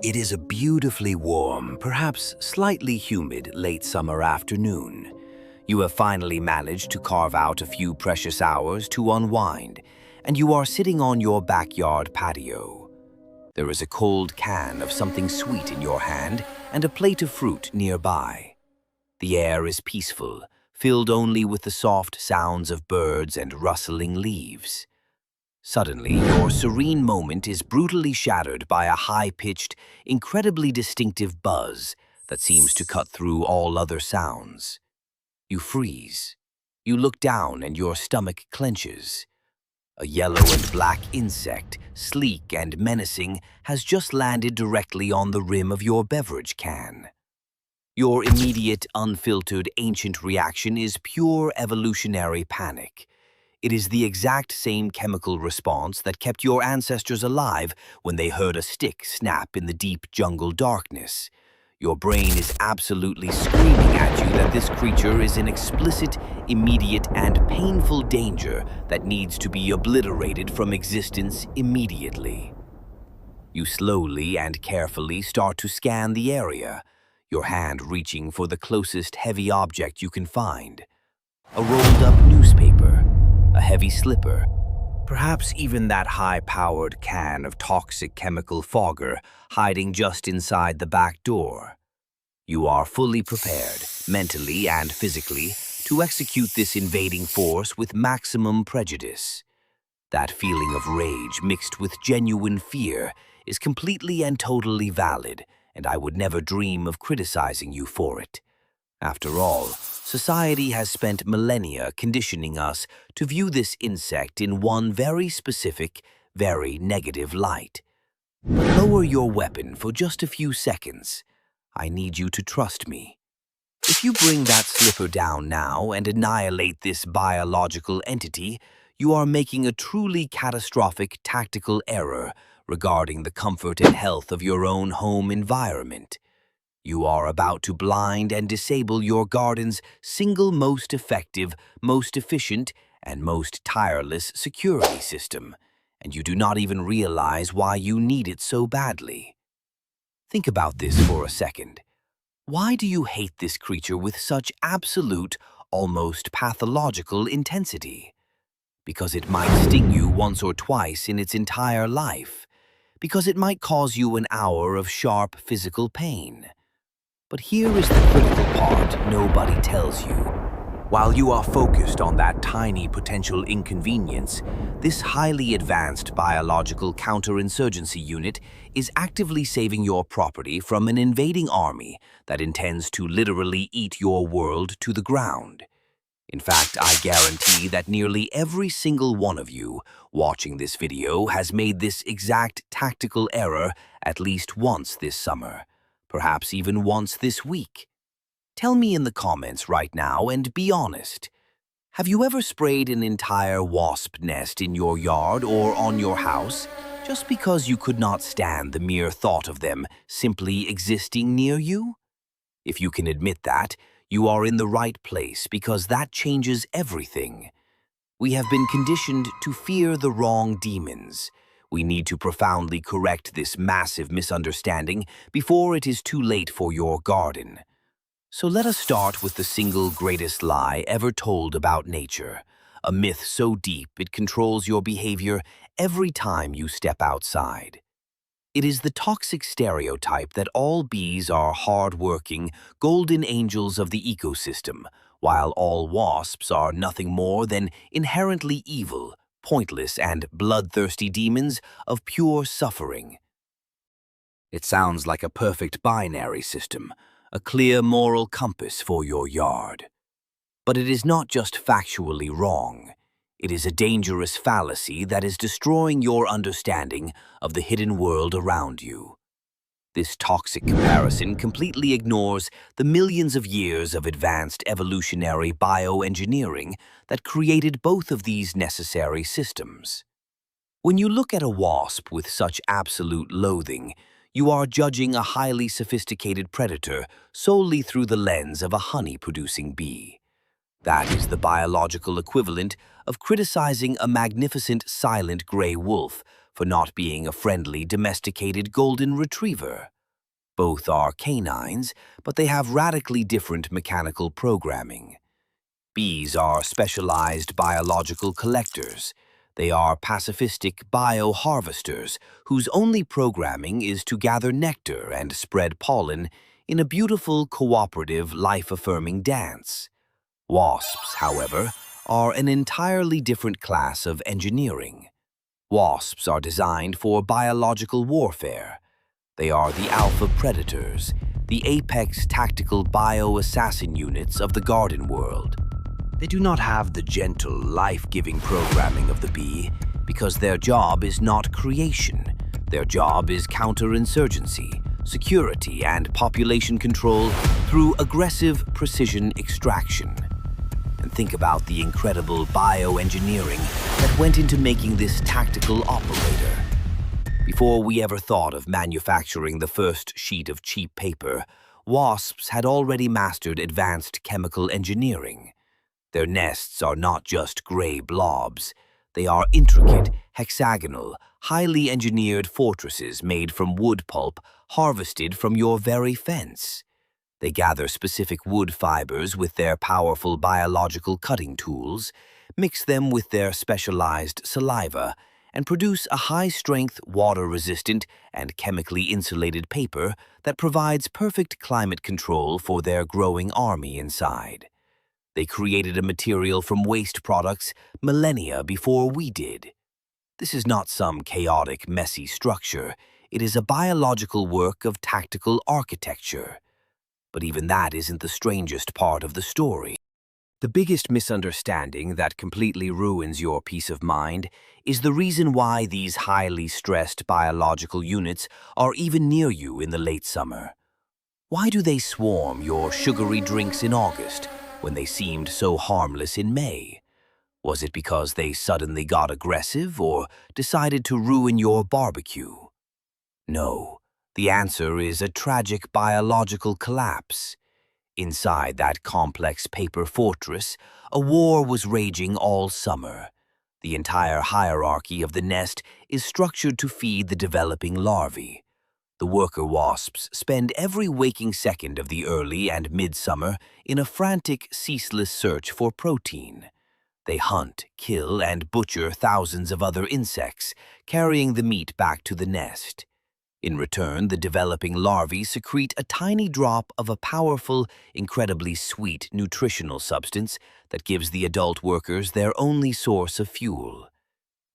It is a beautifully warm, perhaps slightly humid late summer afternoon. You have finally managed to carve out a few precious hours to unwind, and you are sitting on your backyard patio. There is a cold can of something sweet in your hand and a plate of fruit nearby. The air is peaceful, filled only with the soft sounds of birds and rustling leaves. Suddenly, your serene moment is brutally shattered by a high-pitched, incredibly distinctive buzz that seems to cut through all other sounds. You freeze. You look down and your stomach clenches. A yellow and black insect, sleek and menacing, has just landed directly on the rim of your beverage can. Your immediate, unfiltered, ancient reaction is pure evolutionary panic. It is the exact same chemical response that kept your ancestors alive when they heard a stick snap in the deep jungle darkness. Your brain is absolutely screaming at you that this creature is in explicit, immediate, and painful danger that needs to be obliterated from existence immediately. You slowly and carefully start to scan the area, your hand reaching for the closest heavy object you can find. A rolled-up newspaper, a heavy slipper, perhaps even that high-powered can of toxic chemical fogger hiding just inside the back door. You are fully prepared, mentally and physically, to execute this invading force with maximum prejudice. That feeling of rage mixed with genuine fear is completely and totally valid, and I would never dream of criticizing you for it. After all, society has spent millennia conditioning us to view this insect in one very specific, very negative light. But lower your weapon for just a few seconds. I need you to trust me. If you bring that slipper down now and annihilate this biological entity, you are making a truly catastrophic tactical error regarding the comfort and health of your own home environment. You are about to blind and disable your garden's single most effective, most efficient, and most tireless security system, and you do not even realize why you need it so badly. Think about this for a second. Why do you hate this creature with such absolute, almost pathological intensity? Because it might sting you once or twice in its entire life. Because it might cause you an hour of sharp physical pain. But here is the critical part nobody tells you. While you are focused on that tiny potential inconvenience, this highly advanced biological counterinsurgency unit is actively saving your property from an invading army that intends to literally eat your world to the ground. In fact, I guarantee that nearly every single one of you watching this video has made this exact tactical error at least once this summer. Perhaps even once this week. Tell me in the comments right now and be honest. Have you ever sprayed an entire wasp nest in your yard or on your house just because you could not stand the mere thought of them simply existing near you? If you can admit that, you are in the right place because that changes everything. We have been conditioned to fear the wrong demons. We need to profoundly correct this massive misunderstanding before it is too late for your garden. So let us start with the single greatest lie ever told about nature, a myth so deep it controls your behavior every time you step outside. It is the toxic stereotype that all bees are hardworking, golden angels of the ecosystem, while all wasps are nothing more than inherently evil, pointless, and bloodthirsty demons of pure suffering. It sounds like a perfect binary system, a clear moral compass for your yard. But it is not just factually wrong. It is a dangerous fallacy that is destroying your understanding of the hidden world around you. This toxic comparison completely ignores the millions of years of advanced evolutionary bioengineering that created both of these necessary systems. When you look at a wasp with such absolute loathing, you are judging a highly sophisticated predator solely through the lens of a honey-producing bee. That is the biological equivalent of criticizing a magnificent silent gray wolf for not being a friendly domesticated golden retriever. Both are canines, but they have radically different mechanical programming. Bees are specialized biological collectors. They are pacifistic bio-harvesters whose only programming is to gather nectar and spread pollen in a beautiful, cooperative, life-affirming dance. Wasps, however, are an entirely different class of engineering. Wasps are designed for biological warfare. They are the alpha predators, the apex tactical bio-assassin units of the garden world. They do not have the gentle, life-giving programming of the bee because their job is not creation. Their job is counterinsurgency, security, and population control through aggressive precision extraction. And think about the incredible bioengineering that went into making this tactical operator. Before we ever thought of manufacturing the first sheet of cheap paper, wasps had already mastered advanced chemical engineering. Their nests are not just gray blobs. They are intricate, hexagonal, highly engineered fortresses made from wood pulp harvested from your very fence. They gather specific wood fibers with their powerful biological cutting tools, mix them with their specialized saliva, and produce a high-strength, water-resistant, and chemically insulated paper that provides perfect climate control for their growing army inside. They created a material from waste products millennia before we did. This is not some chaotic, messy structure. It is a biological work of tactical architecture. But even that isn't the strangest part of the story. The biggest misunderstanding that completely ruins your peace of mind is the reason why these highly stressed biological units are even near you in the late summer. Why do they swarm your sugary drinks in August when they seemed so harmless in May? Was it because they suddenly got aggressive or decided to ruin your barbecue? No, the answer is a tragic biological collapse. Inside that complex paper fortress, a war was raging all summer. The entire hierarchy of the nest is structured to feed the developing larvae. The worker wasps spend every waking second of the early and midsummer in a frantic, ceaseless search for protein. They hunt, kill, and butcher thousands of other insects, carrying the meat back to the nest. In return, the developing larvae secrete a tiny drop of a powerful, incredibly sweet nutritional substance that gives the adult workers their only source of fuel.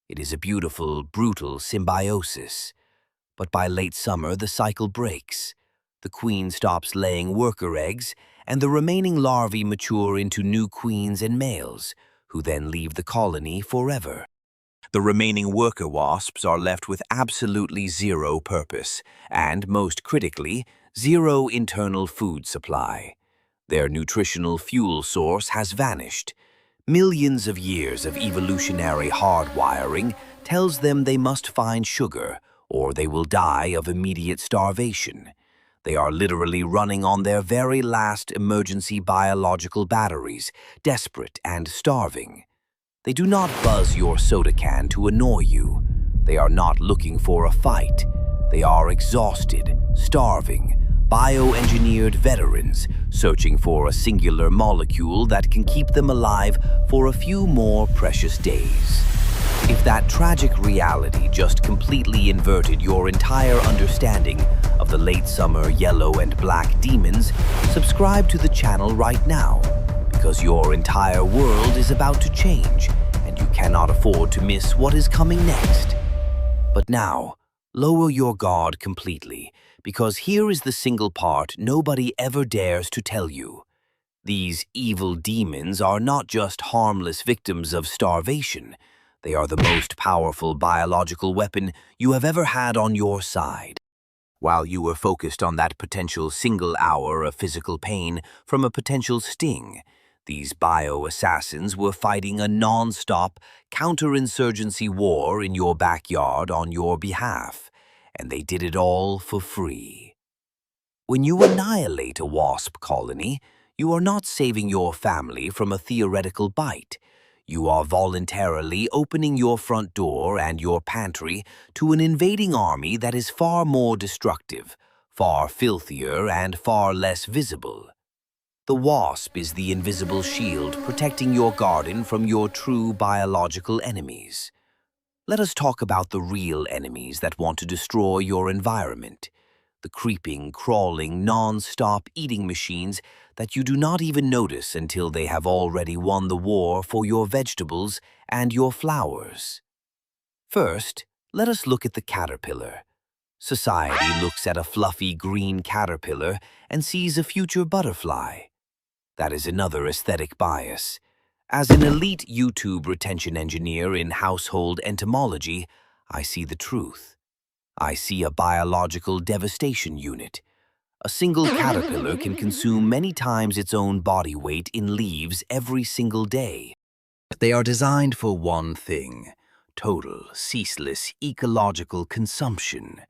It is a beautiful, brutal symbiosis. But by late summer, the cycle breaks. The queen stops laying worker eggs, and the remaining larvae mature into new queens and males, who then leave the colony forever. The remaining worker wasps are left with absolutely zero purpose, and, most critically, zero internal food supply. Their nutritional fuel source has vanished. Millions of years of evolutionary hardwiring tells them they must find sugar, or they will die of immediate starvation. They are literally running on their very last emergency biological batteries, desperate and starving. They do not buzz your soda can to annoy you. They are not looking for a fight. They are exhausted, starving, bioengineered veterans searching for a singular molecule that can keep them alive for a few more precious days. If that tragic reality just completely inverted your entire understanding of the late summer yellow and black demons, subscribe to the channel right now, because your entire world is about to change, and you cannot afford to miss what is coming next. But now, lower your guard completely, because here is the single part nobody ever dares to tell you. These evil demons are not just harmless victims of starvation. They are the most powerful biological weapon you have ever had on your side. While you were focused on that potential single hour of physical pain from a potential sting, these bio-assassins were fighting a non-stop counterinsurgency war in your backyard on your behalf, and they did it all for free. When you annihilate a wasp colony, you are not saving your family from a theoretical bite. You are voluntarily opening your front door and your pantry to an invading army that is far more destructive, far filthier and far less visible. The wasp is the invisible shield protecting your garden from your true biological enemies. Let us talk about the real enemies that want to destroy your environment. The creeping, crawling, non-stop eating machines that you do not even notice until they have already won the war for your vegetables and your flowers. First, let us look at the caterpillar. Society looks at a fluffy green caterpillar and sees a future butterfly. That is another aesthetic bias. As an elite YouTube retention engineer in household entomology, I see the truth. I see a biological devastation unit. A single caterpillar can consume many times its own body weight in leaves every single day. They are designed for one thing: total, ceaseless, ecological consumption.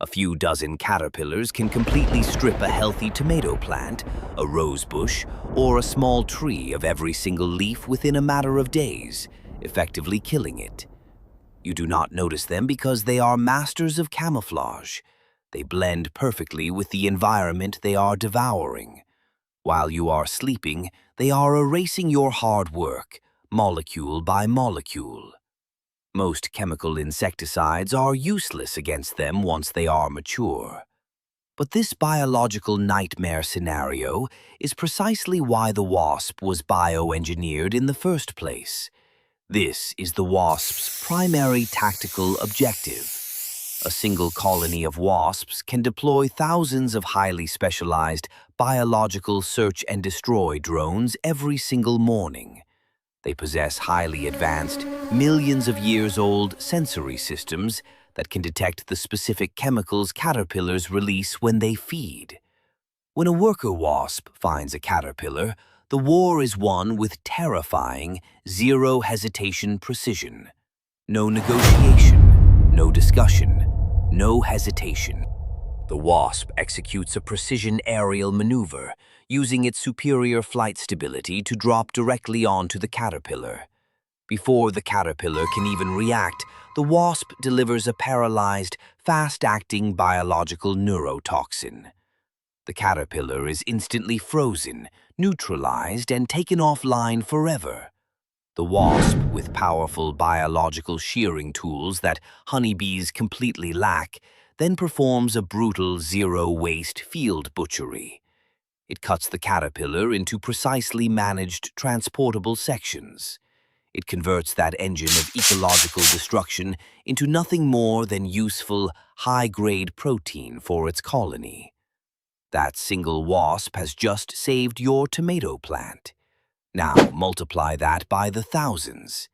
A few dozen caterpillars can completely strip a healthy tomato plant, a rose bush, or a small tree of every single leaf within a matter of days, effectively killing it. You do not notice them because they are masters of camouflage. They blend perfectly with the environment they are devouring. While you are sleeping, they are erasing your hard work, molecule by molecule. Most chemical insecticides are useless against them once they are mature. But this biological nightmare scenario is precisely why the wasp was bioengineered in the first place. This is the wasp's primary tactical objective. A single colony of wasps can deploy thousands of highly specialized biological search and destroy drones every single morning. They possess highly advanced, millions of years old sensory systems that can detect the specific chemicals caterpillars release when they feed. When a worker wasp finds a caterpillar, the war is won with terrifying, zero-hesitation precision. No negotiation, no discussion, no hesitation. The wasp executes a precision aerial maneuver, using its superior flight stability to drop directly onto the caterpillar. Before the caterpillar can even react, the wasp delivers a paralyzed, fast-acting biological neurotoxin. The caterpillar is instantly frozen, neutralized, and taken offline forever. The wasp, with powerful biological shearing tools that honeybees completely lack, then performs a brutal zero-waste field butchery. It cuts the caterpillar into precisely managed transportable sections. It converts that engine of ecological destruction into nothing more than useful, high-grade protein for its colony. That single wasp has just saved your tomato plant. Now multiply that by the thousands.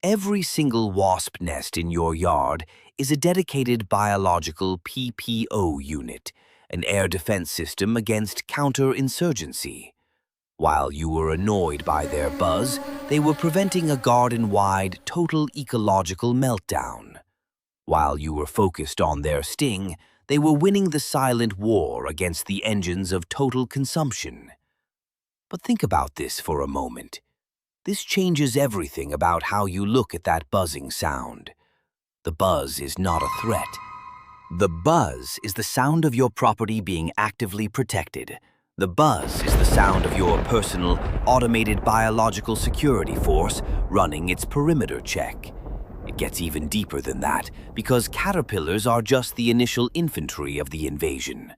Every single wasp nest in your yard is a dedicated biological PPO unit, an air defense system against counterinsurgency. While you were annoyed by their buzz, they were preventing a garden-wide total ecological meltdown. While you were focused on their sting, they were winning the silent war against the engines of total consumption. But think about this for a moment. This changes everything about how you look at that buzzing sound. The buzz is not a threat. The buzz is the sound of your property being actively protected. The buzz is the sound of your personal, automated biological security force running its perimeter check. It gets even deeper than that, because caterpillars are just the initial infantry of the invasion.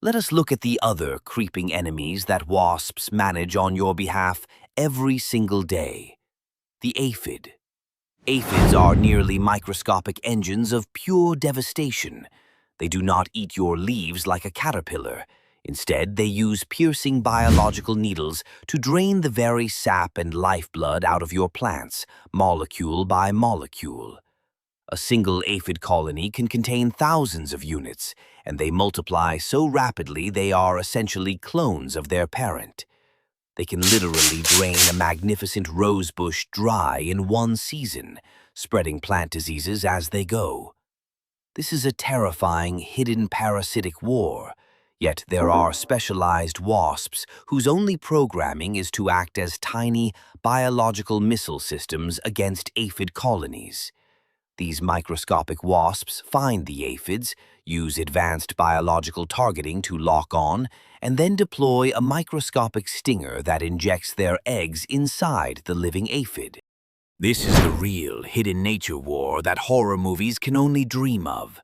Let us look at the other creeping enemies that wasps manage on your behalf every single day. The aphid. Aphids are nearly microscopic engines of pure devastation. They do not eat your leaves like a caterpillar. Instead, they use piercing biological needles to drain the very sap and lifeblood out of your plants, molecule by molecule. A single aphid colony can contain thousands of units, and they multiply so rapidly they are essentially clones of their parent. They can literally drain a magnificent rosebush dry in one season, spreading plant diseases as they go. This is a terrifying, hidden parasitic war, yet there are specialized wasps whose only programming is to act as tiny, biological missile systems against aphid colonies. These microscopic wasps find the aphids, use advanced biological targeting to lock on, and then deploy a microscopic stinger that injects their eggs inside the living aphid. This is the real hidden nature war that horror movies can only dream of.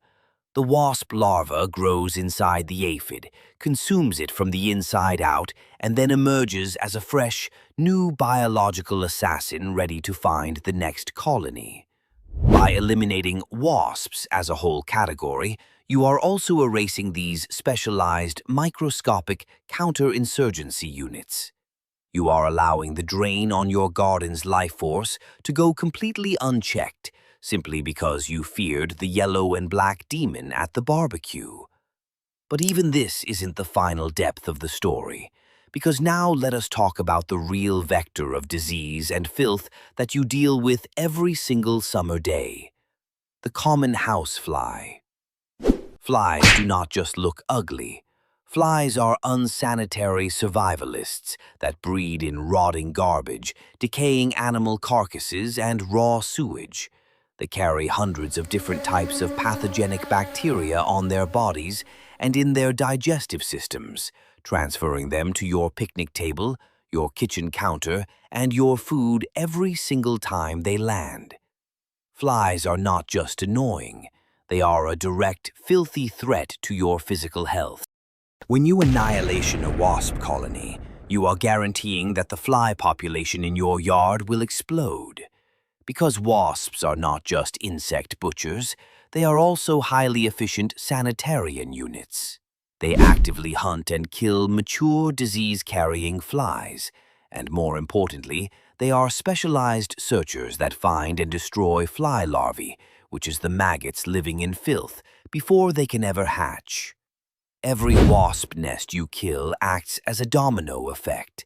The wasp larva grows inside the aphid, consumes it from the inside out, and then emerges as a fresh, new biological assassin ready to find the next colony. By eliminating wasps as a whole category, you are also erasing these specialized, microscopic counterinsurgency units. You are allowing the drain on your garden's life force to go completely unchecked, simply because you feared the yellow and black demon at the barbecue. But even this isn't the final depth of the story, because now let us talk about the real vector of disease and filth that you deal with every single summer day: the common housefly. Flies do not just look ugly. Flies are unsanitary survivalists that breed in rotting garbage, decaying animal carcasses, and raw sewage. They carry hundreds of different types of pathogenic bacteria on their bodies and in their digestive systems, transferring them to your picnic table, your kitchen counter, and your food every single time they land. Flies are not just annoying. They are a direct, filthy threat to your physical health. When you annihilation a wasp colony, you are guaranteeing that the fly population in your yard will explode. Because wasps are not just insect butchers, they are also highly efficient sanitarian units. They actively hunt and kill mature disease-carrying flies, and more importantly, they are specialized searchers that find and destroy fly larvae, which is the maggots living in filth, before they can ever hatch. Every wasp nest you kill acts as a domino effect.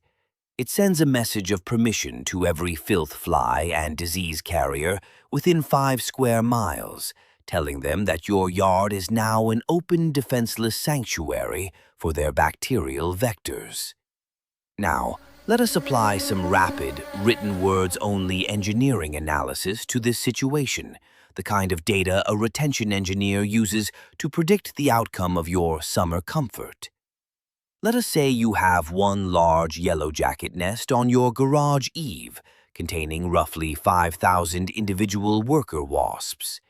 It sends a message of permission to every filth fly and disease carrier within 5 square miles, telling them that your yard is now an open, defenseless sanctuary for their bacterial vectors. Now, let us apply some rapid, written words-only engineering analysis to this situation, the kind of data a retention engineer uses to predict the outcome of your summer comfort. Let us say you have one large yellow jacket nest on your garage eave, containing roughly 5,000 individual worker wasps.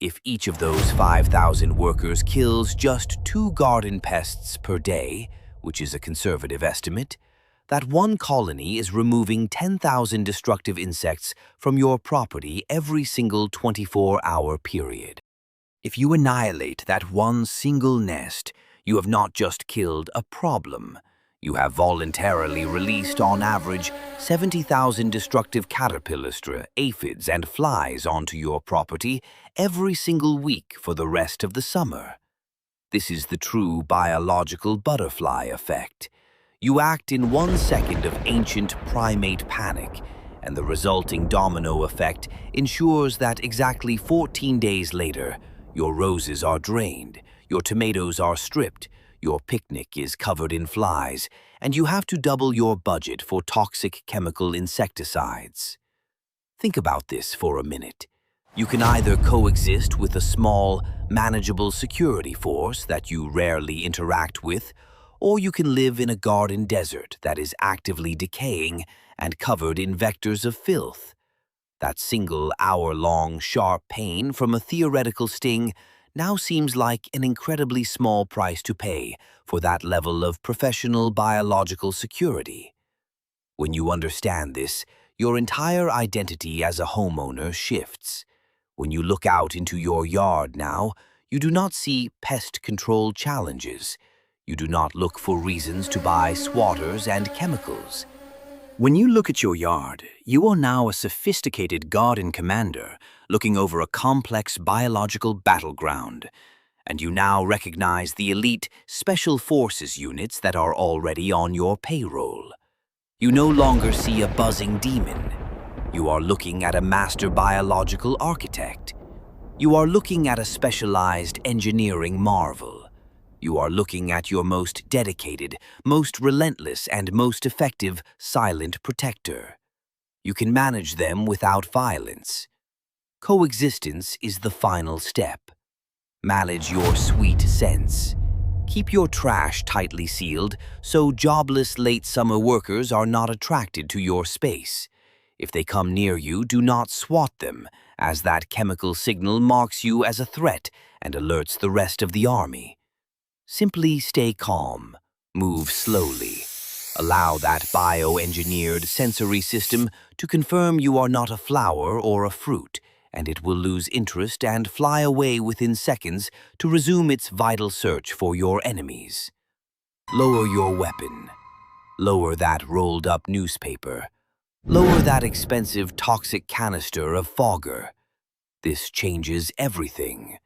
If each of those 5,000 workers kills just 2 garden pests per day, which is a conservative estimate, that one colony is removing 10,000 destructive insects from your property every single 24-hour period. If you annihilate that one single nest, you have not just killed a problem. You have voluntarily released, on average, 70,000 destructive caterpillars, aphids, and flies onto your property every single week for the rest of the summer. This is the true biological butterfly effect. You act in 1 second of ancient primate panic, and the resulting domino effect ensures that exactly 14 days later, your roses are drained, your tomatoes are stripped, your picnic is covered in flies, and you have to double your budget for toxic chemical insecticides. Think about this for a minute. You can either coexist with a small, manageable security force that you rarely interact with, or you can live in a garden desert that is actively decaying and covered in vectors of filth. That single hour-long sharp pain from a theoretical sting now seems like an incredibly small price to pay for that level of professional biological security. When you understand this, your entire identity as a homeowner shifts. When you look out into your yard now, you do not see pest control challenges. You do not look for reasons to buy swatters and chemicals. When you look at your yard, you are now a sophisticated garden commander looking over a complex biological battleground, and you now recognize the elite special forces units that are already on your payroll. You no longer see a buzzing demon. You are looking at a master biological architect. You are looking at a specialized engineering marvel. You are looking at your most dedicated, most relentless, and most effective silent protector. You can manage them without violence. Coexistence is the final step. Manage your sweet scents. Keep your trash tightly sealed so jobless late summer workers are not attracted to your space. If they come near you, do not swat them, as that chemical signal marks you as a threat and alerts the rest of the army. Simply stay calm, move slowly. Allow that bioengineered sensory system to confirm you are not a flower or a fruit, and it will lose interest and fly away within seconds to resume its vital search for your enemies. Lower your weapon. Lower that rolled-up newspaper. Lower that expensive toxic canister of fogger. This changes everything.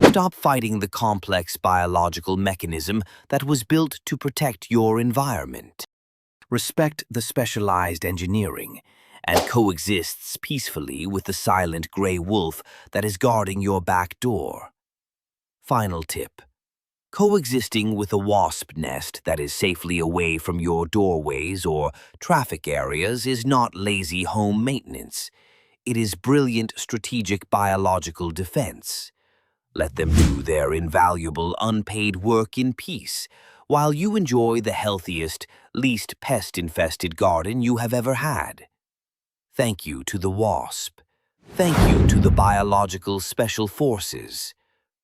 Stop fighting the complex biological mechanism that was built to protect your environment. Respect the specialized engineering and coexists peacefully with the silent gray wolf that is guarding your back door. Final tip. Coexisting with a wasp nest that is safely away from your doorways or traffic areas is not lazy home maintenance. It is brilliant strategic biological defense. Let them do their invaluable unpaid work in peace, while you enjoy the healthiest, least pest-infested garden you have ever had. Thank you to the wasp. Thank you to the biological special forces.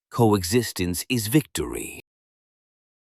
Coexistence is victory.